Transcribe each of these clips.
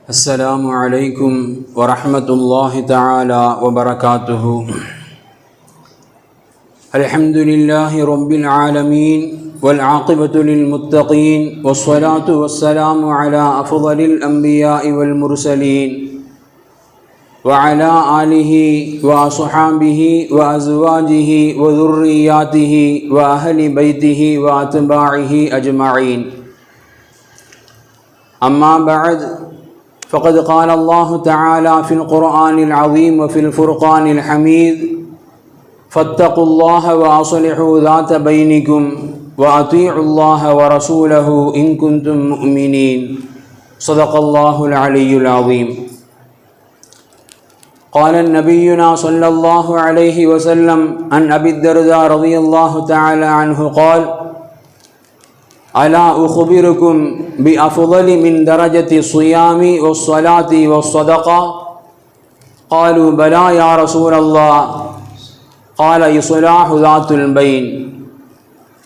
السلام عليكم ورحمة الله تعالى وبركاته. الحمد لله رب العالمين والعاقبة للمتقين والصلاة والسلام على أفضل الأنبياء والمرسلين وعلى آله وأصحابه وأزواجه وذرياته وأهل بيته وأتباعه أجمعين. أما بعد، فقد قال الله تعالى في القرآن العظيم وفي الفرقان الحميد: فاتقوا الله وأصلحوا ذات بينكم وأطيعوا الله ورسوله إن كنتم مؤمنين. صدق الله العلي العظيم. قال نبينا صلى الله عليه وسلم عن أبي الدرداء رضي الله تعالى عنه قال: ألا أخبركم بأفضل من درجة الصيام والصلاة والصدقة؟ قالوا: بلى يا رسول الله. قال: إصلاح ذات البين.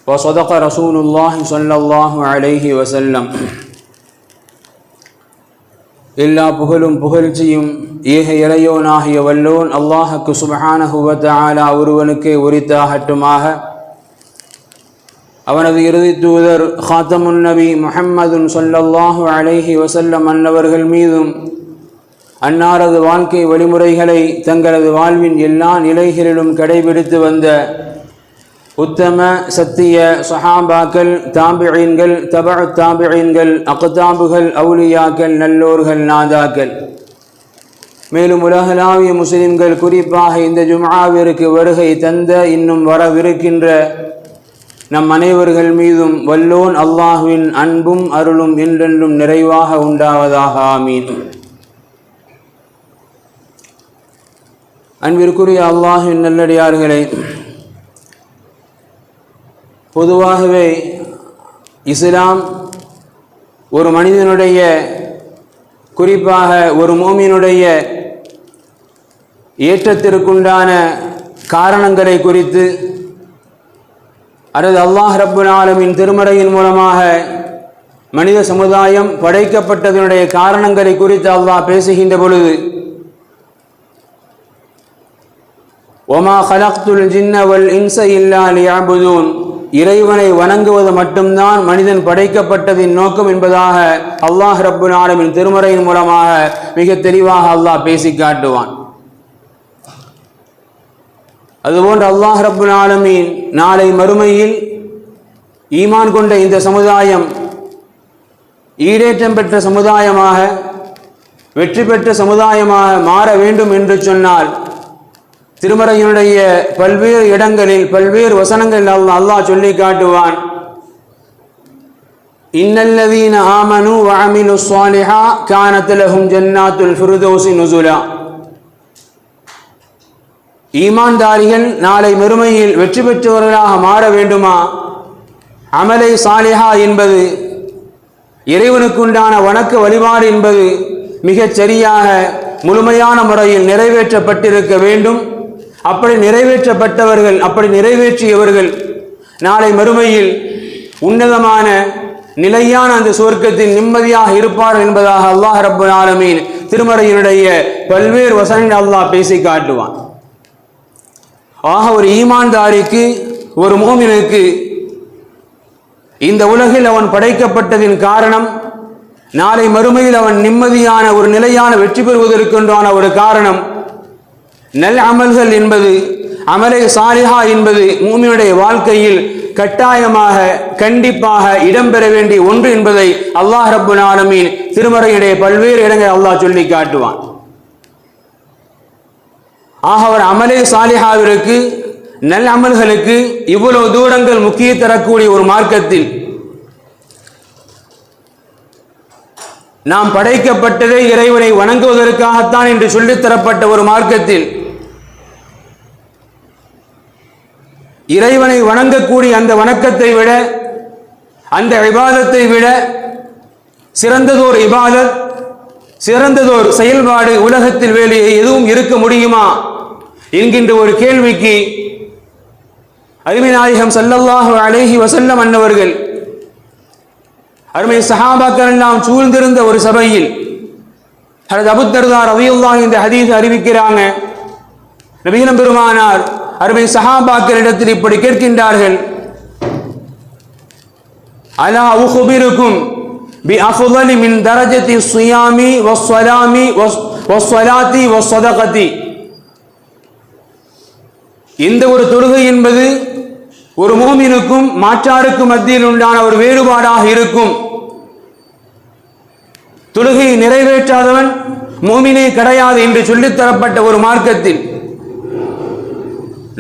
وصدق رسول الله صلى الله عليه وسلم. எல்லா புகழும் புகழ்ச்சியும் ஏக இறையோனாகிய வல்லோன் அல்லாஹுக்கு சுப்ஹானஹு வ தஆலா ஒருவனுக்கே உரித்தாகட்டுமாக. அவனது இறுதி தூதர் ஹாத்தமுன் நபி முஹம்மதுன் ஸல்லல்லாஹு அலைஹி வஸல்லம் அன்னவர்கள் மீதும் அன்னாரது வாழ்க்கை வழிமுறைகளை தங்களது வாழ்வின் எல்லா நிலைகளிலும் கடைபிடித்து வந்த உத்தம சத்திய சஹாபாக்கள், தாபிஈன்கள், தபஉ தாபிஈன்கள், அக்தாபுகள், அவுலியாக்கள், நல்லோர்கள், நாதாக்கள், மேலும் உலகளாவிய முஸ்லிம்கள் குறிப்பாக இந்த ஜும்ஆவிற்கு வருகை தந்த இன்னும் வரவிருக்கின்ற நம் அனைவர்கள் மீதும் வல்லோன் அல்லாஹ்வின் அன்பும் அருளும் என்றென்றும் நிறைவாக உண்டாவதாக. ஆமீன். அன்பிற்குரிய அல்லாஹ்வின் நல்லடியார்களே, பொதுவாகவே இஸ்லாம் ஒரு மனிதனுடைய, குறிப்பாக ஒரு மூமினுடைய ஏற்றத்திற்குண்டான காரணங்களை குறித்து அல்லது அல்லாஹ் ரப்புல் ஆலமீன் திருமறையின் மூலமாக மனித சமுதாயம் படைக்கப்பட்டதனுடைய காரணங்களை குறித்து அல்லாஹ் பேசுகின்ற பொழுது, ஒமா ஹலக்துல் ஜின்ன வல் இன்ஸ இல்லா லியஅ்புதூன், இறைவனை வணங்குவது மட்டும்தான் மனிதன் படைக்கப்பட்டதின் நோக்கம் என்பதாக அல்லாஹ் ரப்புல் ஆலமீன் திருமறையின் மூலமாக மிக தெளிவாக அல்லாஹ் பேசி காட்டுவான். அதுபோன்று அல்லாஹ் ரப்புல் ஆலமீன் நாளை மறுமையில் ஈமான் கொண்ட இந்த சமுதாயம் ஈடேற்றம் பெற்ற சமுதாயமாக, வெற்றி பெற்ற சமுதாயமாக மாற வேண்டும் என்று சொன்னால், திருமறையினுடைய பல்வேறு இடங்களில் பல்வேறு வசனங்களில் அல்லாஹ் சொல்லி காட்டுவான்: இன்னல்லதீன ஆமனு வ அமிலுஸ் ஸாலிஹா கானத் லஹும் ஜன்னாத்துல் ஃபிர்தௌஸி நுஸுலா. ஈமான்தாரிகள் நாளை மறுமையில் வெற்றி பெற்றவர்களாக மாற வேண்டுமா? அமலை சாலிஹா என்பது, இறைவனுக்குண்டான வணக்க வழிபாடு என்பது மிகச் சரியாக முழுமையான முறையில் நிறைவேற்றப்பட்டிருக்க வேண்டும். அப்படி நிறைவேற்றப்பட்டவர்கள், அப்படி நிறைவேற்றியவர்கள் நாளை மறுமையில் உன்னதமான நிலையான அந்த சுவர்க்கத்தில் நிம்மதியாக இருப்பார்கள் என்பதாக அல்லாஹ் ரப்புல் ஆலமீன் திருமறையினுடைய பல்வேறு வசனங்கள் அல்லாஹ் பேசி காட்டுவான். ஆக ஒரு ஈமான்தாரிக்கு, ஒரு மூமினுக்கு இந்த உலகில் அவன் படைக்கப்பட்டதின் காரணம், நாளை மறுமையில் அவன் நிம்மதியான ஒரு நிலையான வெற்றி பெறுவதற்குண்டான ஒரு காரணம், நல் அமல்கள் என்பது, அமலை சாலிஹா என்பது மூமினுடைய வாழ்க்கையில் கட்டாயமாக கண்டிப்பாக இடம்பெற வேண்டிய ஒன்று என்பதை அல்லாஹ் ரப்புல் ஆலமீன் திருமறையினுடைய பல்வேறு இடங்களில் அல்லாஹ் சொல்லி காட்டுவான். ஆக அவர் அமலே சாலிஹாவிற்கு, நல் அமல்களுக்கு இவ்வளவு தூரங்கள் முக்கிய தரக்கூடிய ஒரு மார்க்கத்தில், நாம் படைக்கப்பட்டதே இறைவனை வணங்குவதற்காகத்தான் என்று சொல்லித்தரப்பட்ட ஒரு மார்க்கத்தில், இறைவனை வணங்கக்கூடிய அந்த வணக்கத்தை விட, அந்த இபாதத்தை விட சிறந்ததோர் இபாதத், சிறந்ததோர் செயல்பாடு உலகத்தில் வேறு எதுவும் இருக்க முடியுமா என்கின்ற ஒரு கேள்விக்கு அருமை நாயகம் ஸல்லல்லாஹு அலைஹி வஸல்லம் அன்னவர்கள் அருமை சஹாபாக்கள் எல்லாம் சூழ்ந்திருந்த ஒரு சபையில் ஹஜ்ரத் அபூ தர்தா ரலியல்லாஹு இந்த ஹதீஸ் அறிவிக்கிறாங்க. நபிகள் பெருமானார் அருமை சஹாபாக்களிடத்தில் இப்படி கேட்கின்றார்கள், அலா உஹ்பிருக்கும் பி அஃதலி மின் தரஜத்தி ஸியாமி வஸ்ஸலாமி வஸ்ஸலாத்தி வஸ்ஸதகதி. இந்த ஒரு தொழுகை என்பது ஒரு மூமினுக்கும் மாற்றாருக்கும் மத்தியில் உண்டான ஒரு வேறுபாடாக இருக்கும். தொழுகையை நிறைவேற்றாதவன் மூமினே கிடையாது என்று சொல்லித்தரப்பட்ட ஒரு மார்க்கத்தில்,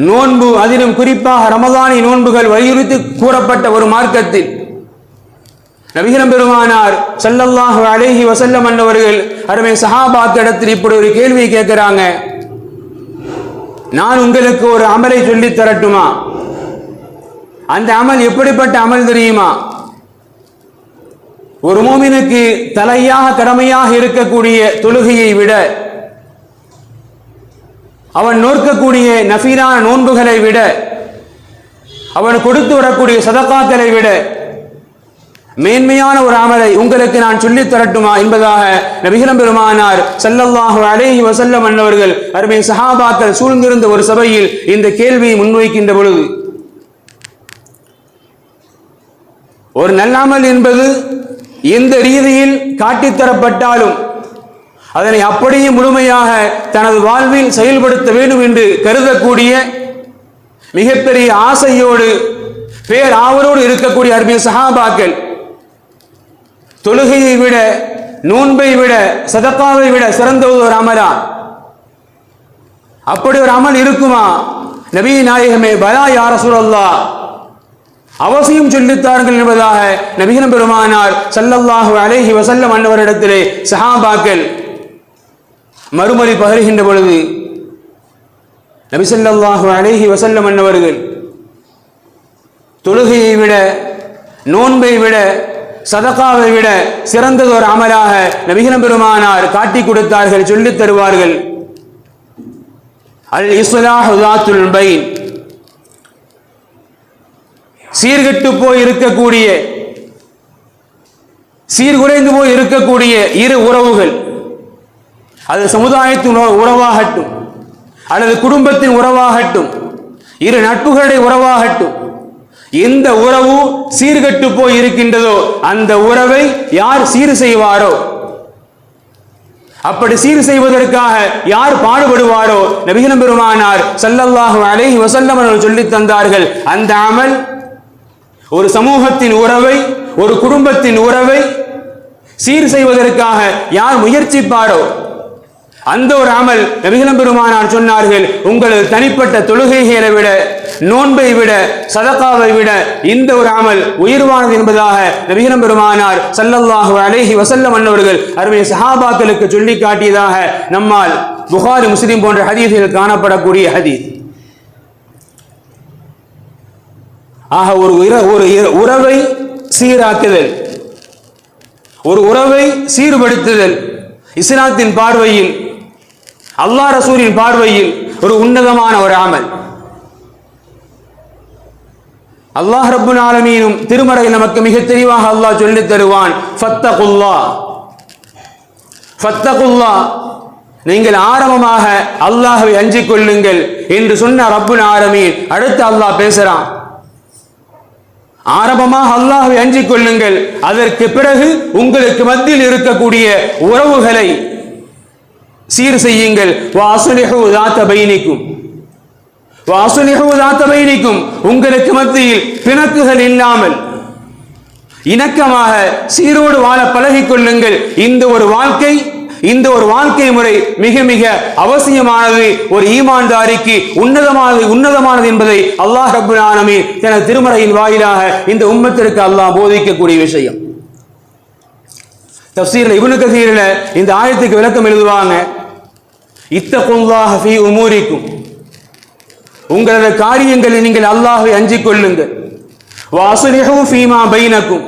நோன்பு அதிலும் குறிப்பாக ரமதானி நோன்புகள் வலியுறுத்தி கூறப்பட்ட ஒரு மார்க்கத்தில், நபிகள் பெருமானார் ஸல்லல்லாஹு அலைஹி வஸல்லம் அன்னவர்கள் அருமை சஹாபாக்களிடத்தில் இப்படி ஒரு கேள்வியை கேட்கிறாங்க, நான் உங்களுக்கு ஒரு அமலை சொல்லித் தரட்டுமா? அந்த அமல் எப்படிப்பட்ட அமல் தெரியுமா? ஒரு மூமினுக்கு தலையாக கடமையாக இருக்கக்கூடிய தொழுகையை விட, அவன் நோக்கக்கூடிய நஃபீலான நோன்புகளை விட, அவன் கொடுத்து வரக்கூடிய சதகாக்களை விட மேன்மையான ஒரு அமலை உங்களுக்கு நான் சொல்லித் தரட்டுமா என்பதாக நபிகள் பெருமானார் ஸல்லல்லாஹு அலைஹி வஸல்லம் அன்னவர்கள் அருமை சஹாபாக்கள் சூழ்ந்திருந்த ஒரு சபையில் இந்த கேள்வியை முன்வைக்கின்ற பொழுது, ஒரு நல்லமல் என்பது எந்த ரீதியில் காட்டித்தரப்பட்டாலும் அதனை அப்படியே முழுமையாக தனது வாழ்வில் செயல்படுத்த வேண்டும் என்று கருதக்கூடிய மிகப்பெரிய ஆசையோடு பேராவலோடு இருக்கக்கூடிய அருமை சஹாபாக்கள் தொழுகையை விட, நோன்பை விட, சதகாவை விட சிறந்த ஒரு அமலா? அப்படி ஒரு அமல் இருக்குமா? நபி நாயகமே, பலா யா ரசூலல்லாஹ், அவசியம் சொல்லித்தார்கள் என்பதாக நபிகள் பெருமானார் ஸல்லல்லாஹு அலைஹி வஸல்லம் அன்னவரிடத்திலே சஹாபாக்கள் மறுமொழி பகருகின்ற பொழுது, நபி ஸல்லல்லாஹு அலைஹி வஸல்லம் அன்னவர்கள் தொழுகையை விட, நோன்பை விட, சதகாவை விட சிறந்தது ஒரு அமலாக நபிகள் பெருமானார் காட்டி கொடுத்தார்கள், சொல்லித் தருவார்கள். அல் இஸ்லாஹு ஸாத்துல் பைன், சீர்கெட்டு போய் இருக்கக்கூடிய, சீர்குலைந்து போய் இருக்கக்கூடிய இரு உறவுகள், அது சமுதாயத்தின் உறவாகட்டும் அல்லது குடும்பத்தின் உறவாகட்டும், இரு நட்புகளுடைய உறவாகட்டும், எந்த உறவு சீர்கெட்டு போய் இருக்கின்றதோ அந்த உறவை யார் சீர் செய்வாரோ, அப்படி சீர் செய்வதற்காக யார் பாடுபடுவாரோ, நபிகள் பெருமானார் ஸல்லல்லாஹு அலைஹி வஸல்லம் அவர்கள் சொல்லித் தந்தார்கள், அந்த அமல் ஒரு சமூகத்தின் உறவை, ஒரு குடும்பத்தின் உறவை சீர் செய்வதற்காக யார் முயற்சிப்பாரோ அந்த ஒரு அமல், நபிகள் பெருமானார் சொன்னார்கள், உங்களது தனிப்பட்ட தொழுகைகளை விட, நோன்பை விட, சதகாவை விட இந்த ஒரு அமல் உயர்வானது என்பதாக நபிகள் பெருமானார் ஸல்லல்லாஹு அலைஹி வஸல்லம் அன்னவர்கள் அருமை சஹாபாக்களுக்கு சொல்லி காட்டியதாக நம்மால் புகாரி, முஸ்லிம் போன்ற ஹதீஸ்கள் காணப்படக்கூடிய ஹதீஸ். ஆக ஒரு உறவை சீராக்குதல், ஒரு உறவை சீர்படுத்துதல் இஸ்லாத்தின் பார்வையில், அல்லாஹ் ரசூலின் பார்வையில் ஒரு உன்னதமான ஒரு அமல். அல்லாஹ் ரப்புல் ஆலமீனும் திருமறையில் நமக்கு மிக தெளிவாக அல்லாஹ் சொல்லித் தருவான், ஃபத்தகுல்லாஹ், ஃபத்தகுல்லாஹ், நீங்கள் ஆரம்பமாக அல்லாஹ்வை அஞ்சிக் கொள்ளுங்கள் என்று சொன்ன ரப்புல் ஆலமீன் அடுத்து அல்லாஹ் பேசுறான், ஆரம்பமாக அல்லாஹ்வை அஞ்சிக் கொள்ளுங்கள், அதற்கு பிறகு உங்களுக்கு மத்தியில் இருக்கக்கூடிய உறவுகளை சீர் செய்யுங்கள். வாஸ்லிஹு ذات பைனிக்கும், வாஸ்லிஹு ذات பைனிக்கும், உங்களுக்கு மத்தியில் பிணக்குகள் இல்லாமல் இணக்கமாக சீரோடு வாழ பழகிக் கொள்ளுங்கள். இந்த ஒரு வாழ்க்கை, இந்த ஒரு வாழ்க்கை முறை மிக மிக அவசியமானது, ஒரு ஈமான்தாரிக்கு உன்னதமானது என்பதை அல்லாஹ் ரப்புல் ஆலமீன் தனது திருமறையின் வாயிலாக இந்த உம்மத்திற்கு அல்லாஹ் போதிக்கக்கூடிய விஷயம். தஃப்சீர்ல இப்னு கஸீர்ல இந்த ஆயத்துக்கு விளக்கம் எழுதுவாங்க, இத்தகுல்லாஹ ஃபீ உமூரிக்கும், உங்களது காரியங்களில் நீங்கள் அல்லாஹ்வை அஞ்சிக் கொள்ளுங்கள். வாஸ்லிஹு ஃபீமா பைனக்கும்,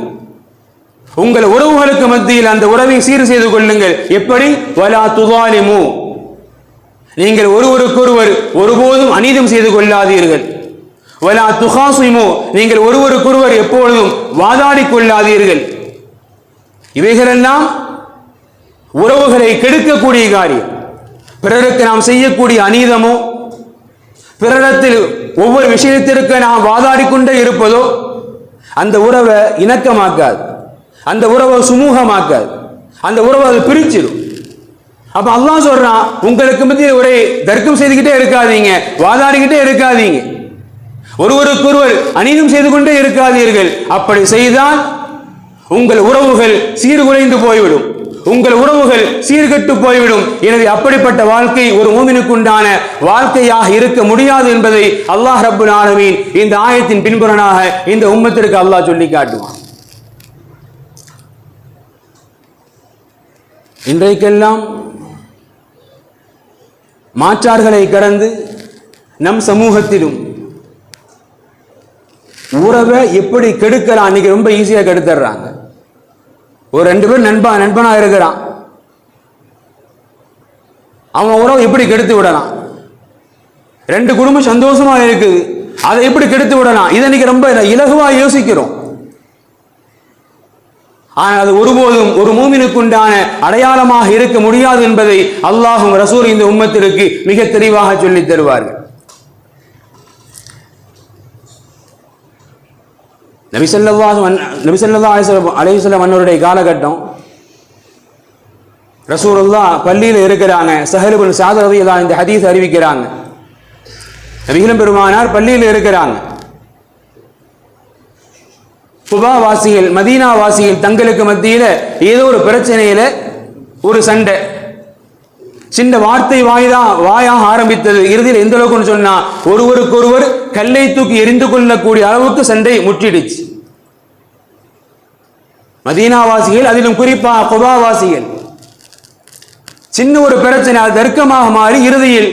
உங்கள் உறவுகளுக்கு மத்தியில் அந்த உறவை சீர் செய்து கொள்ளுங்கள். எப்படி? வலா துஸாலிமு, நீங்கள் ஒருவருக்கொருவர் ஒருபோதும் அநீதம் செய்து கொள்ளாதீர்கள். வலா துகாசிமு, நீங்கள் ஒருவருக்கொருவர் எப்பொழுதும் வாதாடி கொள்ளாதீர்கள். இவைகளெல்லாம் உறவுகளை கெடுக்கக்கூடிய காரியம். பிறருக்கு நாம் செய்யக்கூடிய அநீதமோ, பிறரிடத்தில் ஒவ்வொரு விஷயத்திற்கு நாம் வாதாடிக்கொண்டே இருப்பதோ அந்த உறவை இணக்கமாக்காது, அந்த உறவை சுமூகமாக்காது, அந்த உறவை அது பிரிச்சிடும். அப்ப அல்லாஹ் சொல்றான், உங்களுக்கு மத்தியில் ஒரே தர்க்கம் செய்துகிட்டே இருக்காதீங்க, வாதாடிக்கிட்டே இருக்காதீங்க, ஒருவருக்கொருவர் அநீதம் செய்து கொண்டே இருக்காதீர்கள். அப்படி செய்தால் உங்கள் உறவுகள் சீர்குலைந்து போய்விடும், உங்கள் உறவுகள் சீர்கெட்டு போய்விடும். எனவே அப்படிப்பட்ட வாழ்க்கை ஒரு மூமினுக்கு உண்டான வாழ்க்கையாக இருக்க முடியாது என்பதை அல்லாஹ் ரப்புல் ஆலமீன் இந்த ஆயத்தின் பின்புறனாக இந்த உம்மத்திற்கு அல்லாஹ் சொல்லி காட்டுவான். இன்றைக்கெல்லாம் மாற்றார்களை கடந்து நம் சமூகத்திலும் உறவை எப்படி கெடுக்கலாம், அன்னைக்கு ரொம்ப ஈஸியா கெடுத்துறாங்க. ஒரு 2 பேர் நண்பனா இருக்கிறான், அவன் உறவை எப்படி கெடுத்து விடலாம்? 2 குடும்பம் சந்தோஷமா இருக்குது, அதை எப்படி கெடுத்து விடலாம்? இதை இன்னைக்கு ரொம்ப இலகுவா யோசிக்கிறோம். ஆனால் அது ஒருபோதும் ஒரு மூமினுக்கு உண்டான அடையாளமாக இருக்க முடியாது என்பதை அல்லாஹும் ரசூல் இந்த உம்மத்திற்கு மிக தெளிவாக சொல்லித் தருவார்கள். நபி ஸல்லல்லாஹு அலைஹி வஸல்லம் அன்னருடைய காலகட்டம், ரசூலுல்லாஹ் பள்ளியில் இருக்கிறாங்க. ஸஹல் இப்னு ஸஅத் ரலியல்லாஹு இந்த ஹதீஸ் அறிவிக்கிறாங்க. நபிகளும் பெருமானார் பள்ளியில் இருக்கிறாங்க. குபா வாசிகள், மதீனா வாசிகள் தங்களுக்கு மத்தியில ஏதோ ஒரு பிரச்சனையில ஒரு சண்டை, சின்ன வார்த்தை வாயாக ஆரம்பித்தது. இறுதியில் எந்த அளவுக்கு சொன்னா, ஒருவருக்கொருவர் கல்லை தூக்கி எரிந்து கொள்ளக்கூடிய அளவுக்கு சண்டை முற்றிடுச்சு. மதீனாவாசிகள், அதிலும் குறிப்பா குபாவாசிகள், சின்ன ஒரு பிரச்சனை அது தர்க்கமாக மாறி இறுதியில்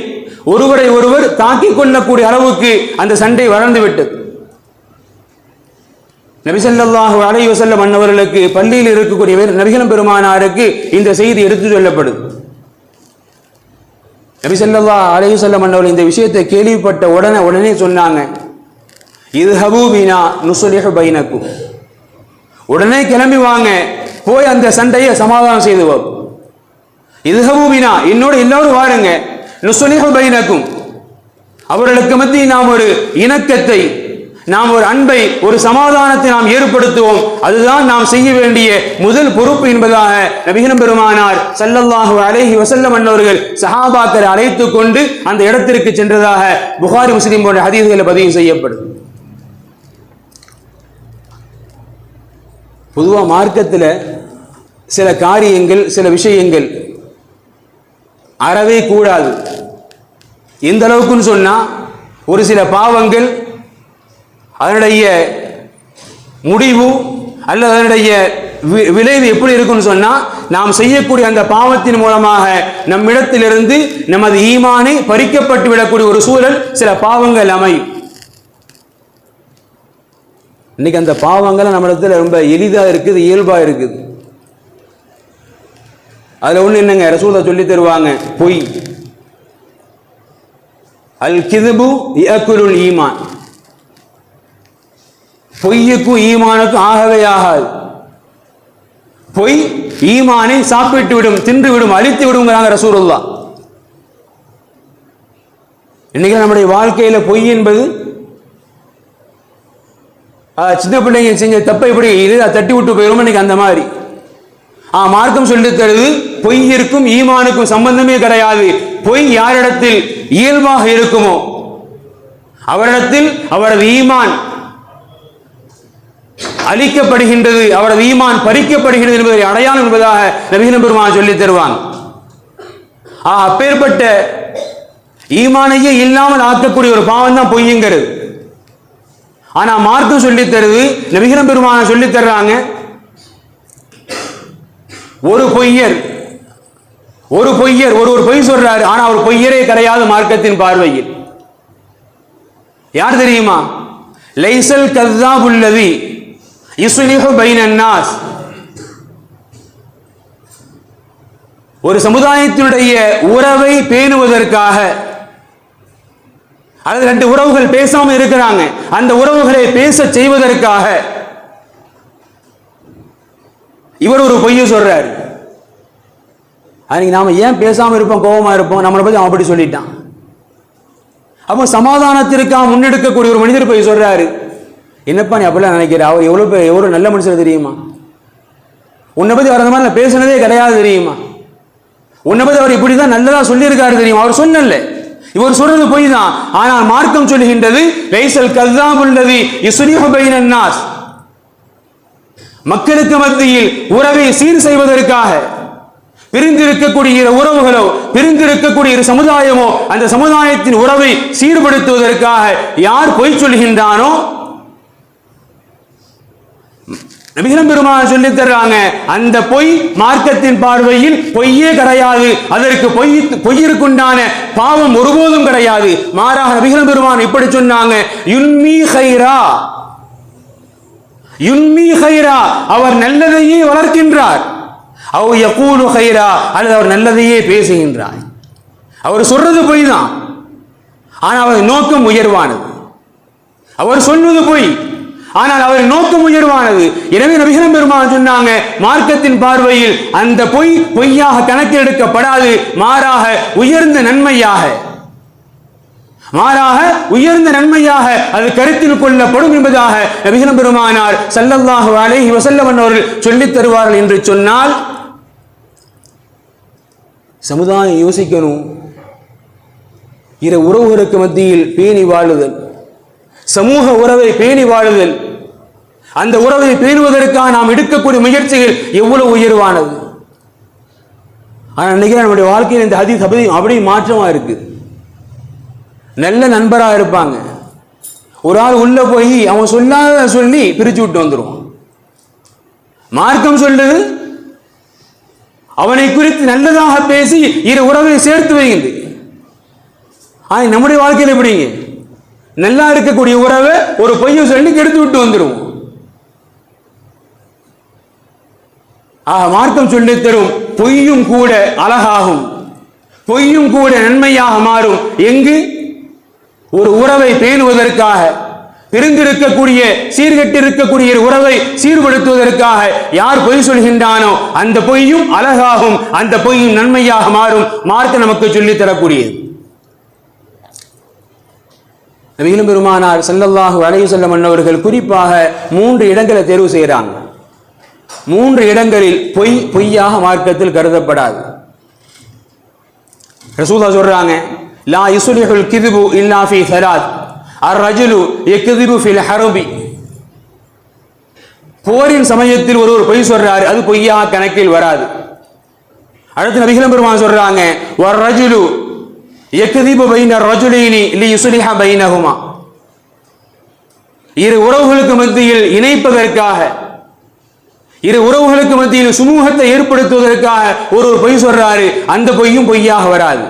ஒருவரை ஒருவர் தாக்கிக் கொள்ளக்கூடிய அளவுக்கு அந்த சண்டை வளர்ந்து விட்டது. நபி ஸல்லல்லாஹு அலைஹி வஸல்லம் அன்னவர்களுக்கு பள்ளியில் இருக்கக்கூடிய நபிகளும் பெருமானாருக்கு இந்த செய்தி எடுத்து சொல்லப்படுது. நபி ஸல்லல்லாஹு அலைஹி வஸல்லம் அன்னவர்கள் இந்த விஷயத்தை கேள்விப்பட்ட உடனே சொன்னாங்க, இத்ஹபூ பினா நுஸ்லிஹு பைனக்கும், உடனே கிளம்பி வாங்க, போய் அந்த சண்டையை சமாதானம் செய்து வா. இத்ஹபூ பினா, என்னோட எல்லாரும் வாருங்க, நுஸ்லிஹு பைனக்கும், அவர்களுக்கு மத்தியில் நாம் ஒரு இணக்கத்தை, நாம் ஒரு அன்பை, ஒரு சமாதானத்தை நாம் ஏற்படுத்துவோம். அதுதான் நாம் செய்ய வேண்டிய முதல் பொறுப்பு என்பதாக நபிகள் பெருமானார் ஸல்லல்லாஹு அலைஹி வஸல்லம் அன்னவர்கள் சஹாபாக்களை அழைத்துக் கொண்டு அந்த இடத்திற்கு சென்றதாக புகாரி முஸ்லிம் போன்ற ஹதீஸ்களில் பதிவு செய்யப்படும். பொதுவாக மார்க்கத்தில் சில காரியங்கள், சில விஷயங்கள் அறவே கூடாது. எந்த அளவுக்குன்னு சொன்னா, ஒரு சில பாவங்கள் அதனுடைய முடிவு அல்லது அதனுடைய விளைவு எப்படி இருக்குன்னு சொன்னா, நாம் செய்யக்கூடிய அந்த பாவத்தின் மூலமாக நம்மிடத்திலிருந்து நமது ஈமானை பறிக்கப்பட்டு விடக்கூடிய ஒரு சூழல் சில பாவங்கள் அமையும். இன்னைக்கு அந்த பாவங்கள் நம்மிடத்தில் ரொம்ப எளிதா இருக்குது, இயல்பா இருக்குது. அதுல ஒண்ணு என்னங்க, ரசூலுல்லாஹ் சொல்லி தருவாங்க, பொய். அல் கிதுபு யஅகுலுல் ஈமான், பொய்யுக்கும் ஈமானுக்கும் ஆகவே ஆகாது. பொய் ஈமானை சாப்பிட்டு விடும், தின்று விடும், அழித்து விடுங்கிறாங்க ரசூலுல்லாஹ். இன்னைக்கு நம்முடைய வாழ்க்கையில பொய் என்பது, சின்ன பிள்ளைங்க செஞ்ச தப்பை இப்படி தட்டி விட்டு போயிடும். இன்னைக்கு அந்த மாதிரி மார்க்கம் சொல்லி தருது, பொய்யிற்கும் ஈமானுக்கும் சம்பந்தமே கிடையாது. பொய் யாரிடத்தில் இயல்பாக இருக்குமோ அவரிடத்தில் அவரது ஈமான் அழிக்கப்படுகின்றது, அவரது ஈமான் பறிக்கப்படுகிறது என்பதை அடையாளம் என்பதாக நபிகள் பெருமானார் சொல்லி தருவாங்க. அப்பேற்பட்ட ஈமானையே இல்லாமல் ஆக்கக்கூடிய ஒரு பாவம் தான் பொய்யுங்கிறது. ஆனா மார்க்கம் சொல்லி தருது, நபிகள் பெருமானார் சொல்லி தர்றாங்க, ஒரு பொய்யர் ஒரு பொய் சொல்றாரு, ஆனா அவர் பொய்யரே கிடையாது மார்க்கத்தின் பார்வையில். யார் தெரியுமா? லைசல் கஸ்ஸாபுல்லதி யுஸ்லிஹு பைனன் நாஸ். ஒரு சமுதாயத்தினுடைய உறவை பேணுவதற்காக, அல்லது 2 உறவுகள் பேசாம இருக்கிறாங்க, அந்த உறவுகளை பேச செய்வதற்காக இவர் ஒரு பொய்யை சொல்றார். அன்னைக்கு நாம ஏன் பேசாம இருப்போம், கோபமா இருப்போம், நம்மளை பத்தி அவன் அப்படி சொல்லிட்டான். அப்போ சமாதானத்திற்காக முன்னெடுக்கக்கூடிய ஒரு மனிதர் போய் சொல்றாரு, என்னப்பா நீ அப்படிலாம் நினைக்கிற, அவர் எவ்வளவு நல்ல மனுஷர் தெரியுமா, உன்னை பத்தி அவர் அந்த மாதிரி பேசினதே கிடையாது தெரியுமா, உன்னை பத்தி அவர் இப்படிதான் நல்லதா சொல்லியிருக்காரு தெரியுமா. அவர் சொன்னல, இவர் சொல்றது பொய் தான். ஆனால் மார்க்கம் சொல்லுகின்றது லைஸல் கஸ்ஸாபுல்லதி யுஸ்லிஹு பைனன் நாஸ், மக்களுக்கு மத்தியில் உறவை சீர் செய்வதற்காக பிரிந்திருக்கக்கூடிய உறவுகளோ பிரிந்திருக்கக்கூடிய சமுதாயமோ அந்த சமுதாயத்தின் உறவை சீர்படுத்துவதற்காக யார் பொய் சொல்கின்றானோ, நபிகள் பெருமானார் சொல்லித் தர்றாங்க, அந்த பொய் மார்க்கத்தின் பார்வையில் பொய்யே கிடையாது, அதற்கு பொய்யிற்குண்டான பாவம் ஒருபோதும் கிடையாது. மாறாக நபிகள் பெருமானார் இப்படி சொன்னாங்க, யுன்மி கைரா, யுன்மி கைரா, அவர் நல்லதையே வளர்க்கின்றார், அவ் யகூலு கைரா, அல்லது அவர் நல்லதையே பேசுகின்றார். அவர் சொல்றது பொய் தான், ஆனால் அவர் நோக்கம் உயர்வானது. அவர் சொல்வது பொய், ஆனால் அவர் நோக்கம் உயர்வானது. எனவே நபிகள் பெருமானார் சொன்னாங்க, மார்க்கத்தின் பார்வையில் அந்த பொய் பொய்யாக கணக்கில் எடுக்கப்படாது, மாறாக உயர்ந்த நன்மையாக, மாறாக உயர்ந்த நன்மையாக அது கருத்தில் கொள்ளப்படும் என்பதாக நபிகள் பெருமானார் ஸல்லல்லாஹு அலைஹி வஸல்லம் அவர்கள் சொல்லித் தருவார்கள் என்று சொன்னால், சமுதாயம் யோசிக்கணும். இரு உறவுகளுக்கு மத்தியில் பேணி வாழுதல், சமூக உறவை பேணி வாழுதல், அந்த உறவை பேணுவதற்காக நாம் எடுக்கக்கூடிய முயற்சிகள் எவ்வளவு உயர்வானது. ஆனால் நினைக்கிறேன் நம்முடைய வாழ்க்கையில் இந்த ஹதீஸ் அப்படி மாற்றமா இருக்கு. நல்ல நண்பராக இருப்பாங்க, ஒரு ஆள் உள்ள போய் அவன் சொல்லாத சொல்லி பிரிச்சு விட்டு வந்துடும். மார்க்கம் சொல்லுது அவனை குறித்து நல்லதாக பேசி இரு உறவை சேர்த்து வைக்கின்றது. ஆனால் நம்முடைய வாழ்க்கையில் எப்படிங்க, நல்லா இருக்கக்கூடிய உறவை ஒரு பொய்யை சொல்லி கெடுத்து விட்டு வந்துடும். மார்க்கம் சொல்லி தரும் பொய்யும் கூட அழகாகும், பொய்யும் கூட நன்மையாக மாறும். எங்கு ஒரு உறவை பேணுவதற்காக, பிரிந்திருக்கக்கூடிய சீர்கெட்டிருக்கக்கூடிய உறவை சீர்படுத்துவதற்காக யார் பொய் சொல்கின்றானோ அந்த பொய்யும் அழகாகும், அந்த பொய்யும் நன்மையாக மாறும். மார்க்கம் நமக்கு சொல்லித் தரக்கூடியது. நபிகள் பெருமானார் ஸல்லல்லாஹு அலைஹி வஸல்லம் அவர்கள் குறிப்பாக 3 இடங்களை தேர்வு செய்கிறாங்க. 3 இடங்களில் பொய்யாக மார்க்கத்தில் கருதப்படாது. ரசூலுல்லாஹ் சொல்றாங்க, லா யுஸ்லிஹுல் கிதுபு இல்லா ஃபீ ஸலாத், அர்-ரஜுலு யக்திபு ஃபில் ஹர்பி. போரின் சமயத்தில் ஒருவர் பொய் சொல்றாரு, அது பொய்யாக கணக்கில் வராது. அடுத்து நபிகள் பெருமானார் சொல்றாங்க, வர்-ரஜுலு யக்திபு பைன ரஜுலைனி லியுஸ்லிஹ பைனஹுமா, இரு உறவுகளுக்கு மத்தியில் இணைப்பதற்காக, இரு உறவுகளுக்கு மத்தியில் சுமூகத்தை ஏற்படுத்துவதற்காக ஒருவர் பொய் சொல்றாரு, அந்த பொய்யும் பொய்யாக வராது.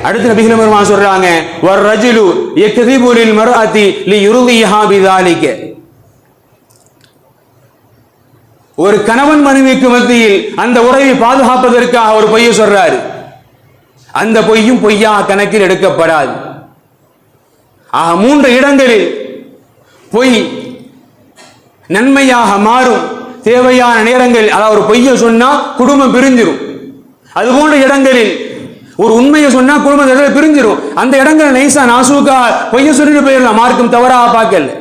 அடுத்து நபிகள் பெருமானார் சொல்றாங்க, வர்ரஜுலு யக்திபு லில் மர்அதி லியுர்திஹா பிதாலிக, ஒரு கணவன் மனைவிக்கு மத்தியில் அந்த உறவை பாதுகாப்பதற்காக ஒரு பொய்யை சொல்றாரு, அந்த பொய்யும் பொய்யாக கணக்கில் எடுக்கப்படாது. 3 இடங்களில் பொய் நன்மையாக மாறும். தேவையான நேரங்கள், அதாவது ஒரு பொய்யை சொன்னா குடும்பம் பிரிஞ்சிடும். அது போன்ற இடங்களில் ஒரு உண்மையை சொன்னா குடும்பம் பிரிஞ்சிடும். அந்த இடங்கள் நைசா நாசூக்கா பொய்யை சொல்லிட்டு போயிடலாம், மார்க்கம் தவறாக பார்க்கல.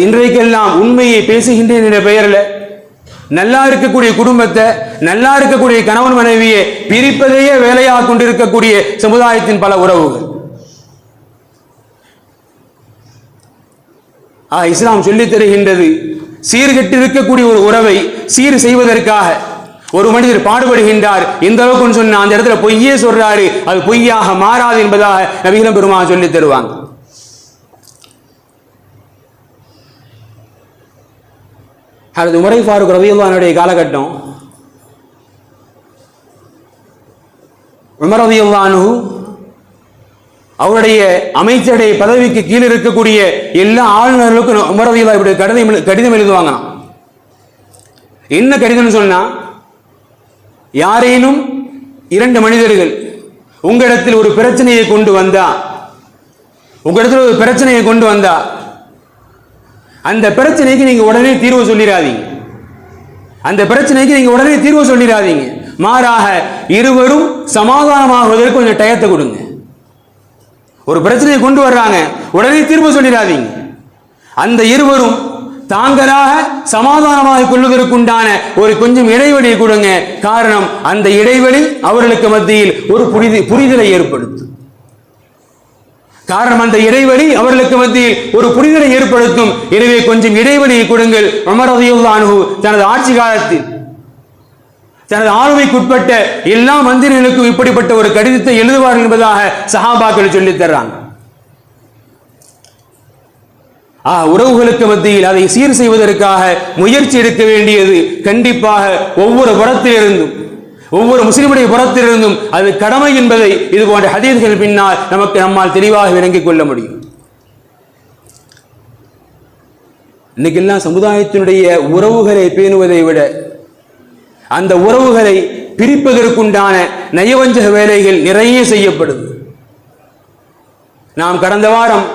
இன்றைக்கெல்லாம் உண்மையை பேசுகின்றேன் என்ற பெயரில் நல்லா இருக்கக்கூடிய குடும்பத்தை, நல்லா இருக்கக்கூடிய கணவன் மனைவியை பிரிப்பதையே வேலையாக கொண்டிருக்கக்கூடிய சமுதாயத்தின் பல உறவுகள். இஸ்லாம் சொல்லித் தருகின்றது, சீர்கெட்டு இருக்கக்கூடிய ஒரு உறவை சீர் செய்வதற்காக ஒரு மனிதர் பாடுபடுகின்றார். எந்த அளவுக்கு சொன்னா அந்த இடத்துல பொய்யே சொல்றாரு, அது பொய்யாக மாறாது என்பதாக நபிகள் பெருமானார் சொல்லித் தருவாங்க. அது உமர் ஃபாரூக் ரலியல்லாஹு அன்ஹுடைய காலகட்டம். உமர் ரலியல்லாஹு அன்ஹு அவருடைய அமைச்சருடைய பதவிக்கு கீழே இருக்கக்கூடிய எல்லா ஆளுநர்களுக்கும் உமர் ரலியல்லாஹு இப்படி கடிதம் எழுதுவாங்க. என்ன கடிதம் சொன்னா, யாரேனும் 2 மனிதர்கள் உங்களிடத்தில் ஒரு பிரச்சனையை கொண்டு வந்தா, உங்களிடத்தில் ஒரு பிரச்சனையை கொண்டு வந்தா அந்த பிரச்சனைக்கு நீங்க உடனே தீர்வு சொல்லிடாதீங்க. அந்த பிரச்சனைக்கு நீங்க உடனே தீர்வு சொல்லிடாதீங்க. மாறாக இருவரும் சமாதானமாகுவதற்கு கொஞ்சம் டயத்தை கொடுங்க. ஒரு பிரச்சனையை கொண்டு வர்றாங்க, உடனே தீர்வு சொல்லிடாதீங்க. அந்த இருவரும் தாங்களாக சமாதானமாக கொள்வதற்குண்டான ஒரு கொஞ்சம் இடைவெளியை கொடுங்க. காரணம், அந்த இடைவெளி அவர்களுக்கு மத்தியில் ஒரு புரிதலை ஏற்படுத்தும். காரணம், அந்த இடைவெளி அவர்களுக்கு மத்தியில் ஒரு புரிதலை ஏற்படுத்தும். எனவே கொஞ்சம் இடைவெளியை கொடுங்கள். உமர் ரலியல்லாஹு அன்ஹு தனது ஆட்சி காலத்தில் தனது ஆளுமைக்குட்பட்ட எல்லா மந்திரிகளுக்கும் இப்படிப்பட்ட ஒரு கடிதத்தை எழுதுவார்கள் என்பதாக சஹாபாக்கள் சொல்லித் தர்றாங்க. உறவுகளுக்கு மத்தியில் அதை சீர் செய்வதற்காக முயற்சி எடுக்க வேண்டியது கண்டிப்பாக ஒவ்வொரு புறத்திலிருந்தும், ஒவ்வொரு முஸ்லிமுடைய புறத்திலிருந்தும் அது கடமை என்பதை இது போன்ற ஹதீஸ்கள் பின்னால் நம்மால் தெளிவாக விளங்கிக் கொள்ள முடியும். இன்னைக்கெல்லாம் சமுதாயத்தினுடைய உறவுகளை பேணுவதை விட அந்த உறவுகளை பிரிப்பதற்குண்டான நயவஞ்சக வேலைகள் நிறைய செய்யப்படுது. நாம் கடந்த வாரம்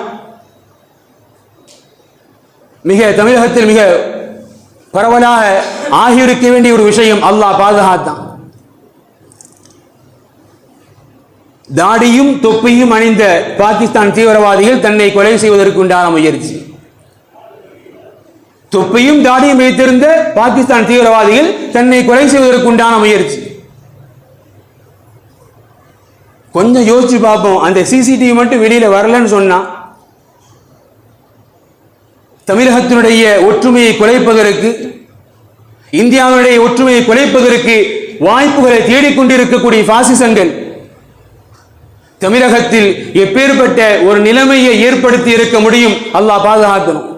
தமிழகத்தில் மிக பரவலாக ஆகியிருக்க வேண்டிய ஒரு விஷயம் அல்லாஹ் பாதுகாத்தான். தாடியும் தொப்பியும் அணிந்த பாகிஸ்தான் தீவிரவாதிகள் தன்னை கொலை செய்வதற்குண்டான முயற்சி. தொப்பியும் தாடியும் வைத்திருந்த பாகிஸ்தான் தீவிரவாதிகள் தன்னை கொலை செய்வதற்குண்டான முயற்சி. கொஞ்சம் யோசிச்சு பார்ப்போம். அந்த சிசிடிவி மட்டும் வெளியில வரலன்னு சொன்னா தமிழகத்தினுடைய ஒற்றுமையை குலைப்பதற்கு, இந்தியாவுடைய ஒற்றுமையை குலைப்பதற்கு வாய்ப்புகளை தேடிக்கொண்டிருக்கக்கூடிய பாசிசங்கள் தமிழகத்தில் எப்பேற்பட்ட ஒரு நிலைமையை ஏற்படுத்தி இருக்க முடியும்? அல்லாஹ் பாதுகாக்கணும்.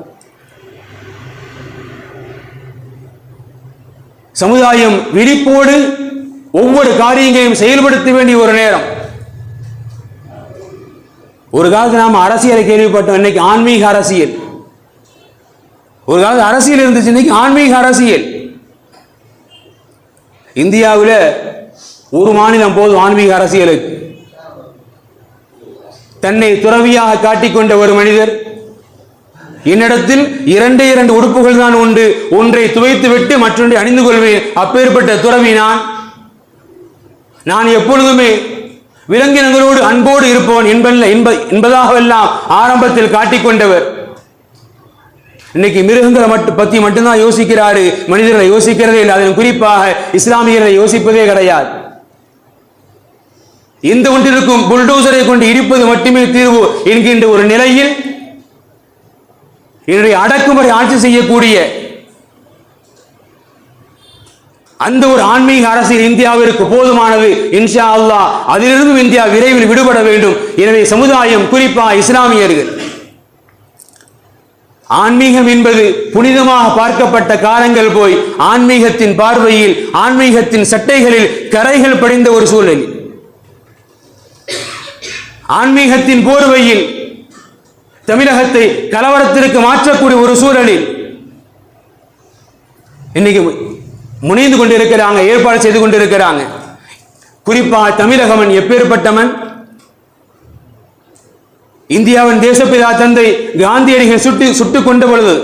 சமுதாயம் விழிப்போடு ஒவ்வொரு காரியங்களையும் செயல்படுத்த வேண்டிய ஒரு நேரம். ஒரு காலத்தில் நாம் அரசியலை கேள்விப்பட்டோம், இன்னைக்கு ஆன்மீக அரசியல். ஒரு காலத்தில் அரசியல் இருந்துச்சு, இன்னைக்கு ஆன்மீக அரசியல். இந்தியாவில் ஒரு மாநிலம் போதும் ஆன்மீக அரசியலுக்கு. தன்னை துறவியாக காட்டிக்கொண்ட ஒரு மனிதர், என்னிடத்தில் இரண்டு உடுப்புகள் தான் உண்டு, ஒன்றை துவைத்து விட்டு மற்றொன்றை அணிந்து கொள்வேன், அப்பேற்பட்ட துறவி நான் எப்பொழுதுமே விலங்கினங்களோடு அன்போடு இருப்பவன் என்பதாகவெல்லாம் ஆரம்பத்தில் காட்டிக்கொண்டவர் இன்னைக்கு மிருகங்களை பற்றி மட்டும்தான் யோசிக்கிறாரு, மனிதர்களை யோசிக்கிறதே இல்லை. அதிலும் குறிப்பாக இஸ்லாமியர்களை யோசிப்பதே கிடையாது. இந்த ஒன்றிற்கும் புல்டோசரை கொண்டு இடிப்பது மட்டுமே தீர்வு என்கின்ற ஒரு நிலையில் இன்றைய அடக்குமுறை ஆட்சி செய்யக்கூடிய அந்த ஒரு ஆன்மீக அரசியல் இந்தியாவிற்கு போதுமானது. இன்ஷா அல்லாஹ் அதிலிருந்து இந்தியா விரைவில் விடுபட வேண்டும். எனவே சமுதாயம், குறிப்பாக இஸ்லாமியர்கள், ஆன்மீகம் என்பது புனிதமாக பார்க்கப்பட்ட காலங்கள் போய் ஆன்மீகத்தின் பார்வையில், ஆன்மீகத்தின் சட்டைகளில் கரைகள் படிந்த ஒரு சூழல், ஆன்மீகத்தின் போர்வையில் தமிழகத்தை கலவரத்திற்கு மாற்றக்கூடிய ஒரு சூழலில் இன்னைக்கு முனைந்து கொண்டிருக்கிறாங்க, ஏற்பாடு செய்து கொண்டிருக்கிறாங்க. குறிப்பாக தமிழகமன் எப்பேற்பட்டவன்? இந்தியாவின் தேசப்பிதா தந்தை காந்தியடிகள் சுட்டுக் கொண்ட பொழுது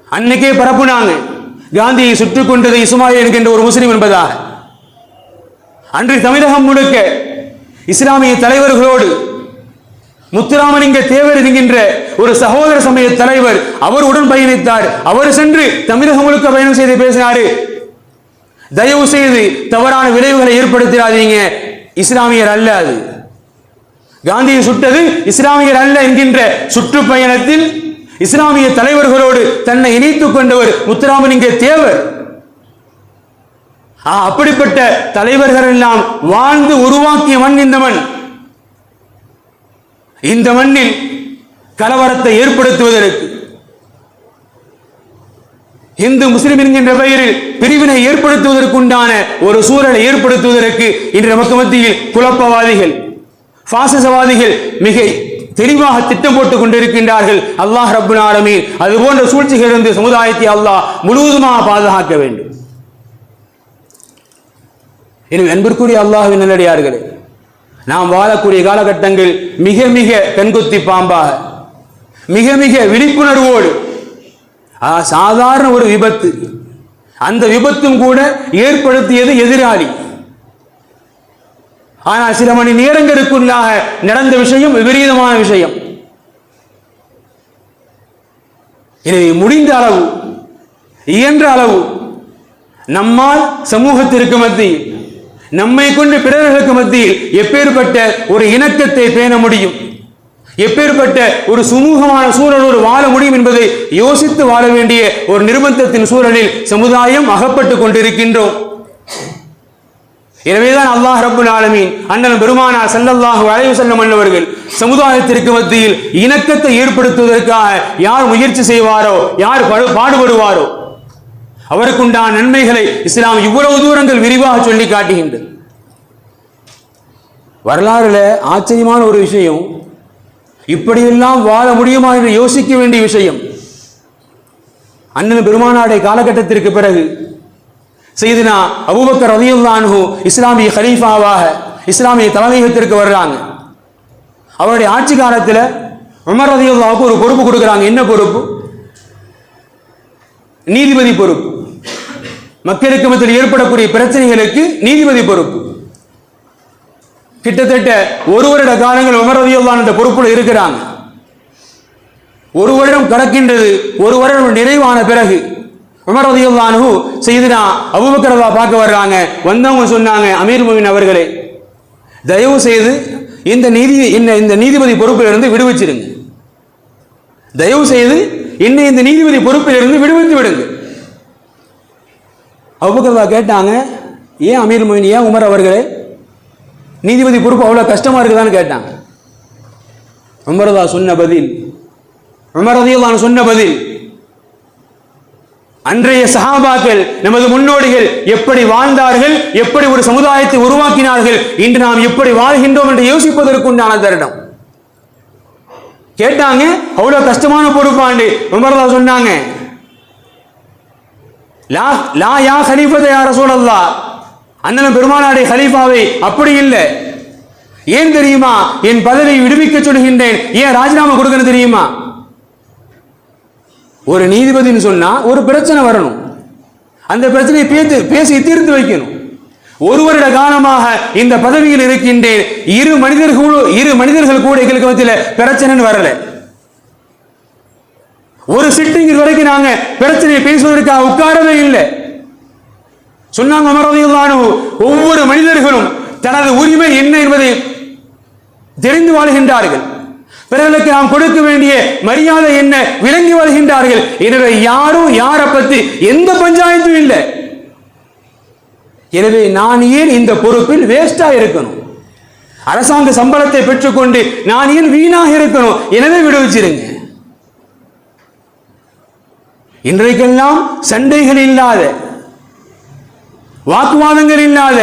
அன்னைக்கே பரப்புனாங்க, காந்தியை சுட்டுக் கொண்டது இஸ்மாயில் என்கின்ற ஒரு முஸ்லிம் என்பதாக. அன்று தமிழகம் முழுக்க இஸ்லாமிய தலைவர்களோடு முத்துராமலிங்க தேவர் என்கின்ற ஒரு சகோதர சமய தலைவர் அவர் உடன் பயணித்தார். அவர் சென்று தமிழகம் முழுக்க பயணம் செய்து பேசினாரு, தயவு செய்து தவறான விளைவுகளை ஏற்படுத்தாதீங்க, இஸ்லாமியர் அல்ல அது, காந்தியை சுட்டது இஸ்லாமியர் அல்ல என்கின்ற சுற்றுப்பயணத்தில் இஸ்லாமிய தலைவர்களோடு தன்னை இணைத்துக் கொண்டவர் முத்துராமலிங்க தேவர். அப்படிப்பட்ட தலைவர்கள் எல்லாம் வாழ்ந்து உருவாக்கிய மண் இந்த மண். இந்த மண்ணில் கலவரத்தை ஏற்படுத்துவதற்கு, இந்து முஸ்லிம் என்கின்ற பெயரில் பிரிவினை ஏற்படுத்துவதற்குண்டான ஒரு சூழலை ஏற்படுத்துவதற்கு இன்று நமக்கு மத்தியில் குழப்பவாதிகள், பாசிசவாதிகள் மிக தெளிவாக திட்டம் போட்டுக் கொண்டிருக்கின்றார்கள். அல்லாஹ் ரப்புல் ஆலமீன் அது போன்ற சூழ்ச்சிகளிலிருந்து சமுதாயத்தை அல்லாஹ் முழுவதுமாக பாதுகாக்க வேண்டும். எனவே அன்பிற்குரிய அல்லாஹ்வின் நல்லடியார்களே, நாம் வாழக்கூடிய காலகட்டங்கள் மிக மிக கண்குத்தி பாம்பாக, மிக மிக விழிப்புணர்வோடு, சாதாரண ஒரு விபத்து அந்த விபத்தும் கூட ஏற்படுத்தியது எதிராளி. ஆனால் சில மணி நேரங்களுக்குள்ளாக நடந்த விஷயம் விபரீதமான விஷயம். எனவே முடிந்த அளவு, இயன்ற அளவு நம்மால் சமூகத்திற்கு மத்தியில், நம்மை கொண்டு பிறர்களுக்கு மத்தியில் எப்பேற்பட்ட ஒரு இணக்கத்தை பேண முடியும், எப்பேற்பட்ட ஒரு சுமூகமான சூழலோடு வாழ முடியும் என்பதை யோசித்து வாழ வேண்டிய ஒரு நிர்பந்தத்தின் சூழலில் சமுதாயம் அகப்பட்டுக் கொண்டிருக்கின்றோம். எனவேதான் அல்லாஹ் ரப்புல் ஆலமீன் அண்ணன் பெருமானார் ஸல்லல்லாஹு அலைஹி வஸல்லம் அவர்கள் சமுதாயத்திற்கு மத்தியில் இணக்கத்தை ஏற்படுத்துவதற்காக யார் முயற்சி செய்வாரோ, யார் பாடுபடுவாரோ அவருக்குண்டான நன்மைகளை இஸ்லாம் இவ்வளவு தூரங்கள் விரிவாக சொல்லி காட்டுகின்றது. வரலாறுல ஆச்சரியமான ஒரு விஷயம், இப்படியெல்லாம் வாழ முடியுமா என்று யோசிக்க வேண்டிய விஷயம். அண்ணன் பெருமானாருடைய காலகட்டத்திற்கு பிறகு சையதுனா அபூபக்கர் ரலியல்லாஹு அன்ஹு இஸ்லாமிய கலீஃபாவாக இஸ்லாமிய தலைமையகத்திற்கு வர்றாங்க. அவருடைய ஆட்சி காலத்தில் உமர் ரலியல்லாஹுக்கு ஒரு பொறுப்பு கொடுக்குறாங்க. என்ன பொறுப்பு? நீதிபதி பொறுப்பு. மக்களுக்கு மத்தியில் ஏற்படக்கூடிய பிரச்சனைகளுக்கு நீதிபதி பொறுப்பு. கிட்டத்தட்ட ஒரு வருட காலங்கள் உமர் ரலியல்லாஹு அன்ஹு பொறுப்பில் இருக்கிறாங்க. ஒரு வருடம் கடக்கின்றது. ஒரு வருடம் நிறைவான பிறகு உமர் ரலியல்லாஹு அன்ஹு சையதுனா அபூபக்கர் ரலியல்லாஹு பார்க்க வர்றாங்க. வந்தவங்க சொன்னாங்க, அமீர் முஃமினீன் அவர்களே, தயவு செய்து இந்த நீதிபதி பொறுப்பிலிருந்து விடுவிச்சிருங்க. தயவு செய்து என்னை இந்த நீதிபதி பொறுப்பிலிருந்து விடுவித்து விடுங்க. அபூபக்கர் ரலியல்லாஹு கேட்டாங்க, ஏன் அமீர் முஃமினீன், ஏன் உமர் அவர்களே, நீதிபதி பொறுப்பு அவ்வளவு கஷ்டமா இருக்குதான்னு கேட்டாங்க. உமர் ரலியல்லாஹு சொன்ன பதில், அன்றைய சஹாபாக்கள், நமது முன்னோடிகள் எப்படி வாழ்ந்தார்கள், எப்படி ஒரு சமுதாயத்தை உருவாக்கினார்கள், இன்று நாம் எப்படி வாழ்கின்றோம் என்று யோசிப்பதற்குண்டான தருணம். கேட்டாங்க, அவ்வளவு கஷ்டமான பொறுப்பாண்டு. உமர் ரலியல்லாஹு சொன்னாங்க, லா யா கலீஃபத யா ரசூலல்லாஹ், அண்ணன் பெருமானாருடைய கலீஃபாவை அப்படி இல்லை. ஏன் தெரியுமா? என் பதவியை விடுவிக்க சொல்கின்றேன். ஏன் ராஜினாமா கொடுக்கணும் தெரியுமா? ஒரு நீதிபதினு சொன்னா ஒரு பிரச்சனை வரணும், அந்த பிரச்சனையை பேசி தீர்த்து வைக்கணும். ஒரு வருட காலமாக இந்த பதவியில் இருக்கின்றேன், இரு மனிதர்கள் கூட எங்களுக்கு மத்தியில் பிரச்சனைன்னு வரல. ஒரு சிட்டிங் வரைக்கும் நாங்க பிரச்சனையை பேசுவதற்காக உட்காரவே இல்லை. சொன்னாங்க உமர் ரலியல்லாஹு அன்ஹு, ஒவ்வொரு மனிதர்களும் தனது உரிமை என்ன என்பதை தெரிந்து வாழ்கின்றார்கள். பிறர்களுக்கு நாம் கொடுக்க வேண்டிய மரியாதை என்ன விளங்கி வருகின்றார்கள். எனவே யாரும் யாரை பத்தி எந்த பஞ்சாயத்தும் இல்லை. எனவே நான் ஏன் இந்த பொறுப்பில் வேஸ்டா இருக்கணும்? அரசாங்க சம்பளத்தை பெற்றுக்கொண்டு நான் ஏன் வீணாக இருக்கணும்? எனவே விடுவிச்சிருங்க. இன்றைக்கெல்லாம் சண்டைகள் இல்லாத, வாக்குவாதங்கள் இல்லாத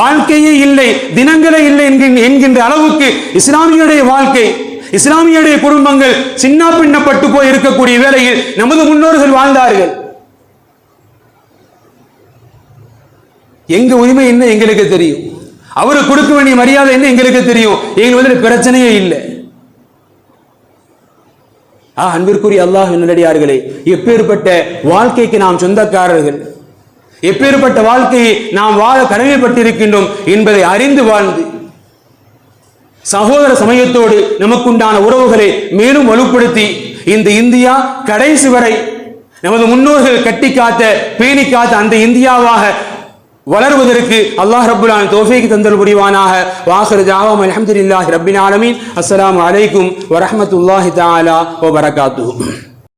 வாழ்க்கையே இல்லை, தினங்களே இல்லை என்கின்ற அளவுக்கு இஸ்லாமியுடைய வாழ்க்கை, இஸ்லாமியுடைய குடும்பங்கள் சின்ன பின்னப்பட்டு போய் இருக்கக்கூடிய வேளையில் நமது முன்னோர்கள் வாழ்ந்தார்கள். எங்க உரிமை என்ன எங்களுக்கு தெரியும், அவருக்கு கொடுக்க வேண்டிய மரியாதை என்ன எங்களுக்கு தெரியும். எங்களுக்கு பிரச்சனையே இல்லை. அன்பிற்குரிய அல்லாஹ்வின் நல்லடியார்களே, எப்பேற்பட்ட வாழ்க்கைக்கு நாம் சொந்தக்காரர்கள், எப்பேற்பட்ட வாழ்க்கையை நாம் வாழ கடமைப்பட்டிருக்கின்றோம் என்பதை அறிந்து வாழ்ந்து சகோதர சமயத்தோடு நமக்குண்டான உறவுகளை மேலும் வலுப்படுத்தி இந்த இந்தியா கடைசி வரை நமது முன்னோர்கள் கட்டி காத்த, பேணி காத்த அந்த இந்தியாவாக வளர்வதற்கு அல்லாஹ் ரப்புல் ஆலமீன் தௌஃபீக் தந்தல் புரிவானாக. வாஹிரு தஅவானா அல்ஹம்துலில்லாஹி ரப்பில் ஆலமீன். அஸ்ஸலாமு அலைக்கும் வரஹ்மத்துல்லாஹி தஆலா வ பரகாத்துஹு.